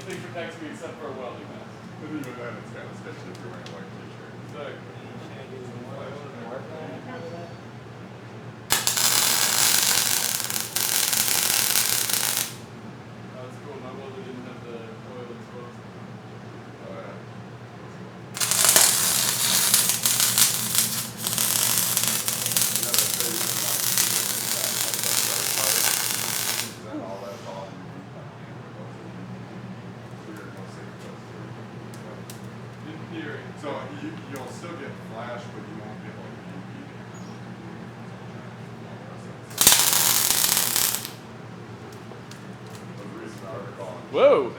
Anything protects me except for a welding mask. But even then, it's kind of sketchy if you're wearing a white t-shirt. Exactly. That's cool. My welder didn't have the oil exposed. Oh, yeah. You gotta say you don't want to do that, like that better part. Then all that's all in clear, no safe In theory. So you'll still get flash, but you won't get like UV damage. There's a recent article on Whoa.